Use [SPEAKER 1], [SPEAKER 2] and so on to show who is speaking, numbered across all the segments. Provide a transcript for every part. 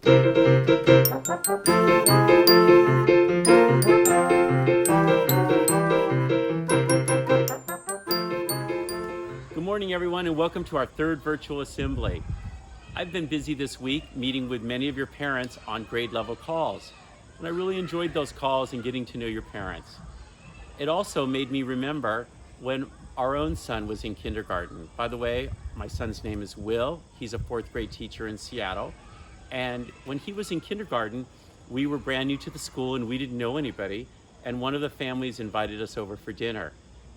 [SPEAKER 1] Good morning, everyone, and welcome to our third virtual assembly. I've been busy this week meeting with many of your parents on grade level calls, and I really enjoyed those calls and getting to know your parents. It also made me remember when our own son was in kindergarten. By the way, my son's name is Will. He's a fourth grade teacher in Seattle. And when he was in kindergarten, we were brand new to the school and we didn't know anybody. And one of the families invited us over for dinner.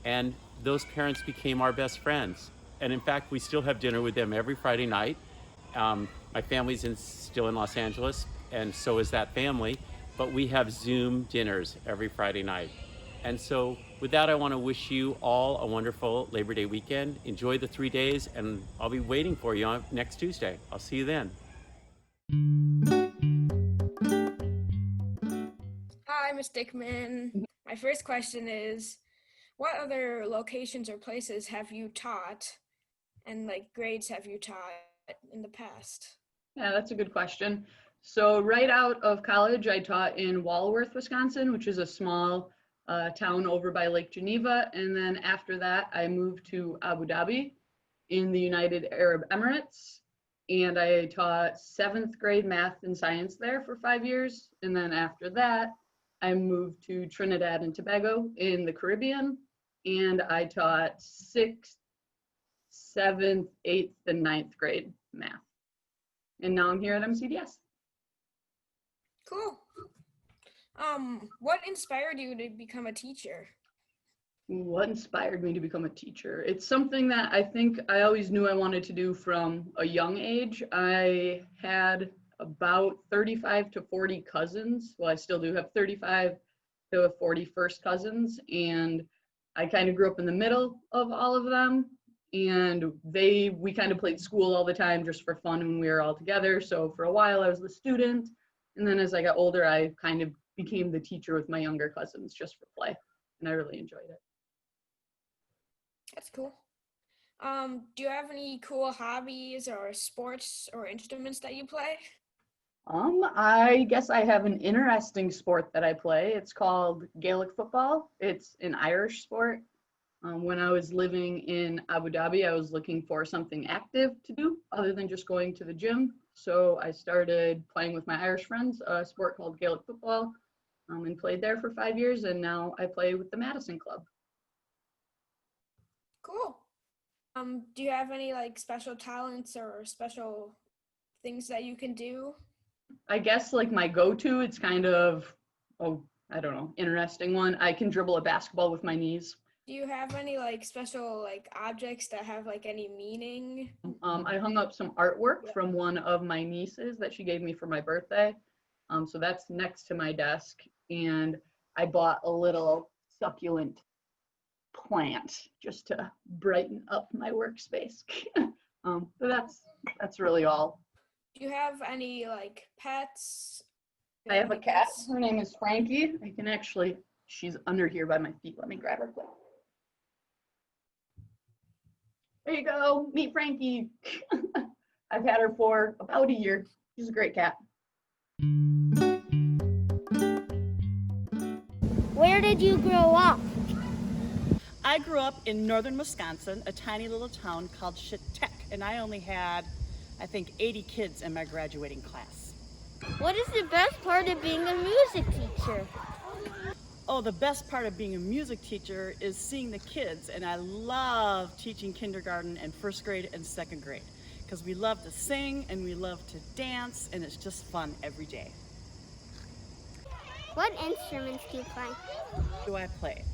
[SPEAKER 1] And those parents became our best friends. And in fact, we still have dinner with them every Friday night. My family's still in Los Angeles, and so is that family. But we have Zoom dinners every Friday night. And so with that, I want to wish you all a wonderful Labor Day weekend. Enjoy the 3 days, and I'll be waiting for you on next Tuesday. I'll see you then.
[SPEAKER 2] Hi, Ms. Dickman. My first question is, what other locations or places have you taught and grades have you taught in the past?
[SPEAKER 3] Yeah, that's a good question. So right out of college, I taught in Walworth, Wisconsin, which is a small town over by Lake Geneva. And then after that, I moved to Abu Dhabi in the United Arab Emirates. And I taught 7th grade math and science there for 5 years. And then after that, I moved to Trinidad and Tobago in the Caribbean. And I taught 6th, 7th, 8th, and 9th grade math. And now I'm here at MCDS.
[SPEAKER 2] Cool. What inspired you to become a teacher?
[SPEAKER 3] What inspired me to become a teacher? It's something that I think I always knew I wanted to do from a young age. I had about 35 to 40 cousins. Well, I still do have 35 to 40 first cousins, and I kind of grew up in the middle of all of them. And we kind of played school all the time just for fun when we were all together. So for a while I was the student. And then as I got older, I kind of became the teacher with my younger cousins just for play. And I really enjoyed it.
[SPEAKER 2] That's cool. Do you have any cool hobbies or sports or instruments that you play?
[SPEAKER 3] I guess I have an interesting sport that I play. It's called Gaelic football. It's an Irish sport. When I was living in Abu Dhabi, I was looking for something active to do other than just going to the gym. So I started playing with my Irish friends, a sport called Gaelic football, and played there for 5 years. And now I play with the Madison club.
[SPEAKER 2] Cool. Do you have any special talents or special things that you can do?
[SPEAKER 3] I guess my go-to, it's kind of, I don't know, interesting one. I can dribble a basketball with my knees.
[SPEAKER 2] Do you have any special objects that have any meaning?
[SPEAKER 3] I hung up some artwork from one of my nieces that she gave me for my birthday. So that's next to my desk. And I bought a little succulent plant just to brighten up my workspace. But that's really all.
[SPEAKER 2] Do you have any pets?
[SPEAKER 3] I have a cat. Her name is Frankie. She's under here by my feet. Let me grab her quick. There you go. Meet Frankie. I've had her for about a year. She's a great cat.
[SPEAKER 4] Where did you grow up?
[SPEAKER 5] I grew up in northern Wisconsin, a tiny little town called Chautauqua, and I only had, I think, 80 kids in my graduating class.
[SPEAKER 4] What is the best part of being a music teacher?
[SPEAKER 5] Oh, the best part of being a music teacher is seeing the kids, and I love teaching kindergarten and first grade and second grade because we love to sing and we love to dance, and it's just fun every day.
[SPEAKER 4] What instruments do you play?
[SPEAKER 5] Do I play?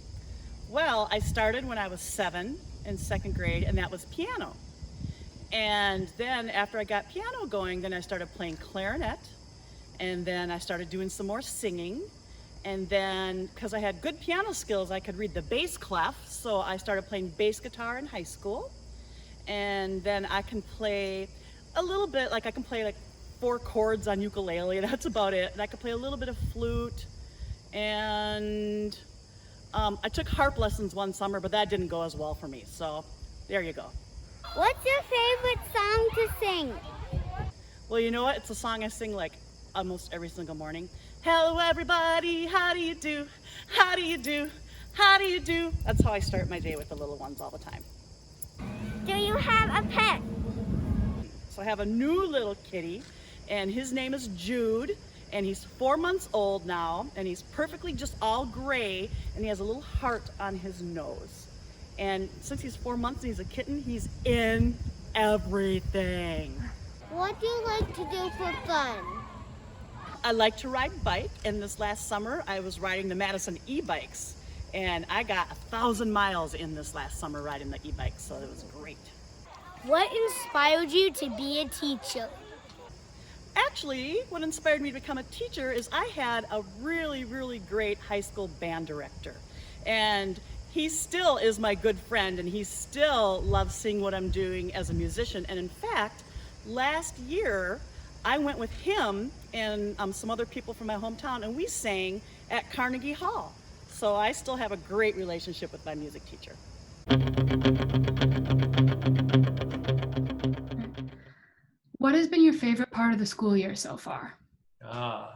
[SPEAKER 5] Well, I started when I was 7 in second grade, and that was piano. And then after I got piano going, then I started playing clarinet, and then I started doing some more singing. And then, because I had good piano skills, I could read the bass clef, so I started playing bass guitar in high school. And then I can play a little bit, I can play 4 chords on ukulele, that's about it. And I could play a little bit of flute. And I took harp lessons one summer, but that didn't go as well for me, so there you go.
[SPEAKER 4] What's your favorite song to sing?
[SPEAKER 5] Well, you know what? It's a song I sing like almost every single morning. Hello, everybody. How do you do? How do you do? How do you do? That's how I start my day with the little ones all the time.
[SPEAKER 4] Do you have a pet?
[SPEAKER 5] So I have a new little kitty, and his name is Jude, and he's 4 months old now, and he's perfectly just all gray, and he has a little heart on his nose. And since he's 4 months and he's a kitten, he's in everything.
[SPEAKER 4] What do you like to do for fun?
[SPEAKER 5] I like to ride bike, and this last summer I was riding the Madison e-bikes, and I got 1,000 miles in this last summer riding the e-bikes, so it was great.
[SPEAKER 4] What inspired you to be a teacher?
[SPEAKER 5] Actually, what inspired me to become a teacher is I had a really, really great high school band director, and he still is my good friend, and he still loves seeing what I'm doing as a musician. And in fact, last year I went with him and some other people from my hometown, and we sang at Carnegie Hall. So I still have a great relationship with my music teacher.
[SPEAKER 6] What has been your favorite part of the school year so far?
[SPEAKER 7] I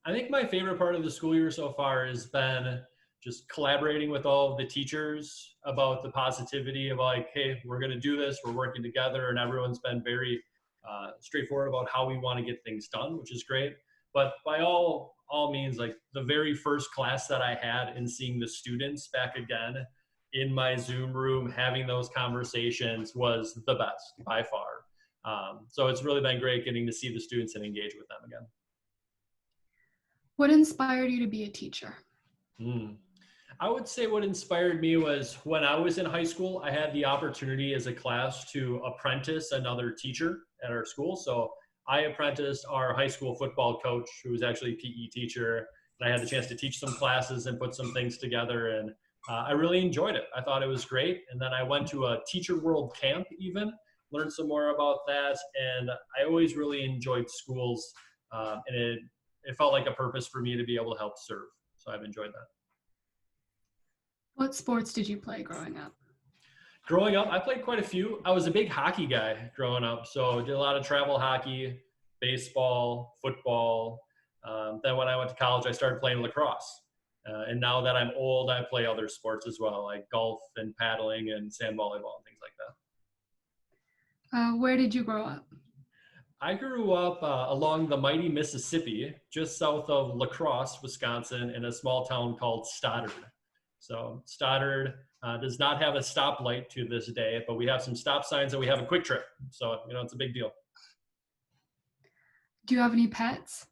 [SPEAKER 7] think my favorite part of the school year so far has been just collaborating with all of the teachers about the positivity of like, hey, we're going to do this, we're working together, and everyone's been very straightforward about how we want to get things done, which is great. But by all means, like the very first class that I had and seeing the students back again in my Zoom room, having those conversations was the best by far. So it's really been great getting to see the students and engage with them again.
[SPEAKER 6] What inspired you to be a teacher?
[SPEAKER 7] I would say what inspired me was when I was in high school, I had the opportunity as a class to apprentice another teacher at our school. So I apprenticed our high school football coach, who was actually a PE teacher, and I had the chance to teach some classes and put some things together, and I really enjoyed it. I thought it was great. And then I went to a Teacher World camp even, learned some more about that, and I always really enjoyed schools, and it felt like a purpose for me to be able to help serve. So I've enjoyed that.
[SPEAKER 6] What sports did you play growing up?
[SPEAKER 7] Growing up, I played quite a few. I was a big hockey guy growing up, so did a lot of travel hockey, baseball, football. Then when I went to college, I started playing lacrosse. And now that I'm old, I play other sports as well, like golf and paddling and sand volleyball and things like that.
[SPEAKER 6] Where did you grow up?
[SPEAKER 7] I grew up along the mighty Mississippi, just south of La Crosse, Wisconsin, in a small town called Stoddard. So Stoddard does not have a stoplight to this day, but we have some stop signs and we have a quick trip. So, it's a big deal.
[SPEAKER 6] Do you have any pets?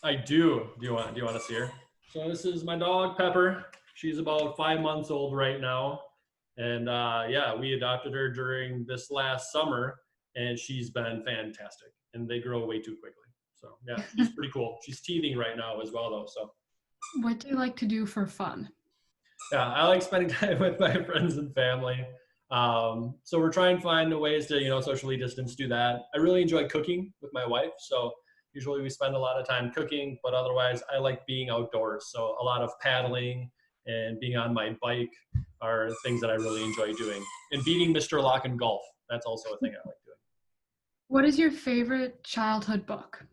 [SPEAKER 7] I do. Do you want to see her? So this is my dog, Pepper. She's about 5 months old right now. And we adopted her during this last summer, and she's been fantastic. And they grow way too quickly. So yeah, she's pretty cool. She's teething right now as well though. So
[SPEAKER 6] What do you like to do for fun?
[SPEAKER 7] yeah, I like spending time with my friends and family. So we're trying to find ways to, socially distance, do that. I really enjoy cooking with my wife. So usually we spend a lot of time cooking, but otherwise I like being outdoors. So a lot of paddling and being on my bike are things that I really enjoy doing. And beating Mr. Lock in golf, that's also a thing I like doing.
[SPEAKER 6] What is your favorite childhood book?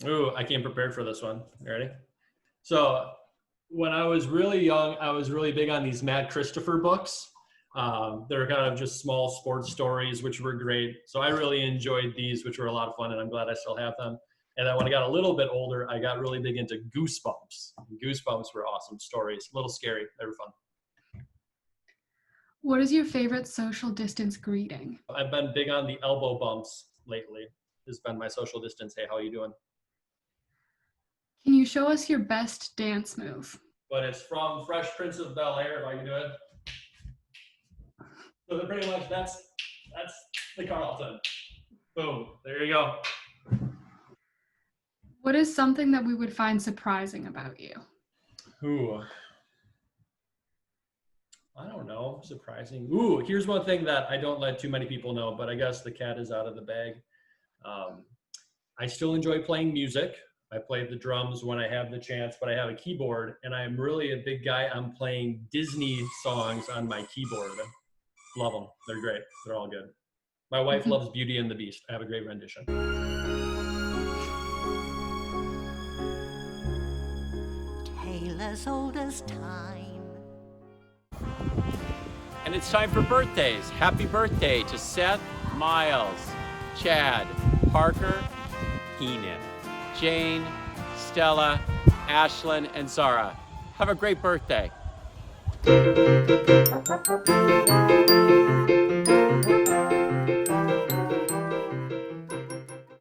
[SPEAKER 7] Ooh, I came prepared for this one. You ready? So when I was really young, I was really big on these Matt Christopher books. They're kind of just small sports stories, which were great. So I really enjoyed these, which were a lot of fun, and I'm glad I still have them. And then when I got a little bit older, I got really big into Goosebumps. Goosebumps were awesome stories, a little scary, they were fun.
[SPEAKER 6] What is your favorite social distance greeting?
[SPEAKER 7] I've been big on the elbow bumps lately. This has been my social distance. Hey, how you doing?
[SPEAKER 6] Can you show us your best dance move?
[SPEAKER 7] But it's from Fresh Prince of Bel-Air, if I can do it. So pretty much that's the Carlton. Boom, there you go.
[SPEAKER 6] What is something that we would find surprising about you?
[SPEAKER 7] Ooh. I don't know, surprising. Ooh, here's one thing that I don't let too many people know, but I guess the cat is out of the bag. I still enjoy playing music. I play the drums when I have the chance, but I have a keyboard, and I'm really a big guy on playing Disney songs on my keyboard. Love them. They're great. They're all good. My wife loves Beauty and the Beast. I have a great rendition.
[SPEAKER 8] as old as time.
[SPEAKER 1] And it's time for birthdays. Happy birthday to Seth, Miles, Chad, Parker, Keenan, Jane, Stella, Ashlyn, and Zara. Have a great birthday.